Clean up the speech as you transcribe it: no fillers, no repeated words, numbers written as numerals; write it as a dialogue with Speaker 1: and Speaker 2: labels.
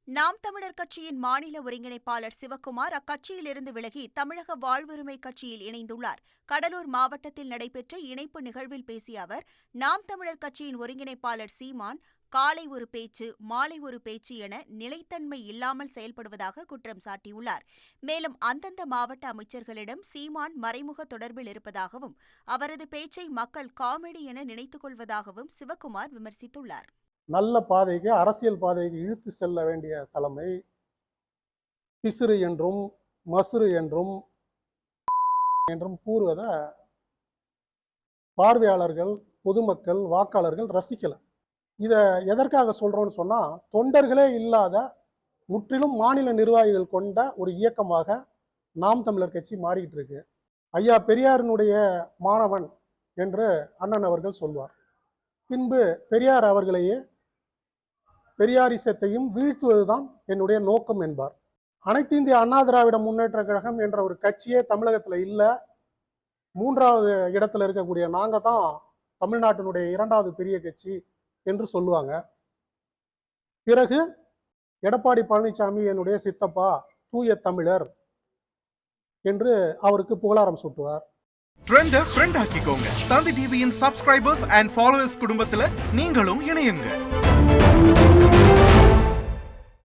Speaker 1: நாம் தமிழர் கட்சியின் மாநில ஒருங்கிணைப்பாளர் சிவக்குமார் அக்கட்சியிலிருந்து விலகி தமிழக வாழ்வுரிமை கட்சியில் இணைந்துள்ளார். கடலூர் மாவட்டத்தில் நடைபெற்ற இணைப்பு நிகழ்வில் பேசிய அவர், நாம் தமிழர் கட்சியின் ஒருங்கிணைப்பாளர் சீமான் காலை ஒரு பேச்சு, மாலை ஒரு பேச்சு என நிலைத்தன்மை இல்லாமல் செயல்படுவதாக குற்றம் சாட்டியுள்ளார். மேலும் அந்தந்த மாவட்ட அமைச்சர்களிடம் சீமான் மறைமுக தொடர்பில் இருப்பதாகவும், அவரது பேச்சை மக்கள் காமெடி என நினைத்துக் கொள்வதாகவும் சிவக்குமார் விமர்சித்துள்ளார்.
Speaker 2: நல்ல பாதைக்கு, அரசியல் பாதைக்கு இழுத்து செல்ல வேண்டிய தலைமை பிசிறு என்றும் மசுறு என்றும் கூறுவதை பார்வையாளர்கள், பொதுமக்கள், வாக்காளர்கள் ரசிக்கல. இதை எதற்காக சொல்றோம்னு சொன்னா, தொண்டர்களே இல்லாத முற்றிலும் மாநில நிர்வாகிகள் கொண்ட ஒரு இயக்கமாக நாம் தமிழர் கட்சி மாறிக்கிட்டு இருக்கு. ஐயா பெரியாரினுடைய மாணவன் என்று அண்ணன் அவர்கள் சொல்வார். பின்பு பெரியார் அவர்களையே பெரியாரிசத்தையும் வீழ்த்துவதுதான் என்னுடைய நோக்கம் என்பார். அனைத்து இந்திய அண்ணா திராவிட முன்னேற்ற கழகம் என்ற ஒரு கட்சியே தமிழகத்தில் இல்லை. 3வது இடத்துல இருக்கக்கூடிய நாங்கள் தான் தமிழ்நாட்டினுடைய 2வது பெரிய கட்சி என்று சொல்லுவாங்க. பிறகு எடப்பாடி பழனிசாமி என்னுடைய சித்தப்பா, தூய தமிழர் என்று அவருக்கு புகழாரம் சூட்டுவார்.
Speaker 3: ட்ரெண்டை ஃப்ரெண்ட் ஆக்கிக்கோங்க. தந்தி டிவியின் சப்ஸ்கிரைபர்ஸ் அண்ட் ஃபாலோவர்ஸ் குடும்பத்தில் நீங்களும் இணையுங்க.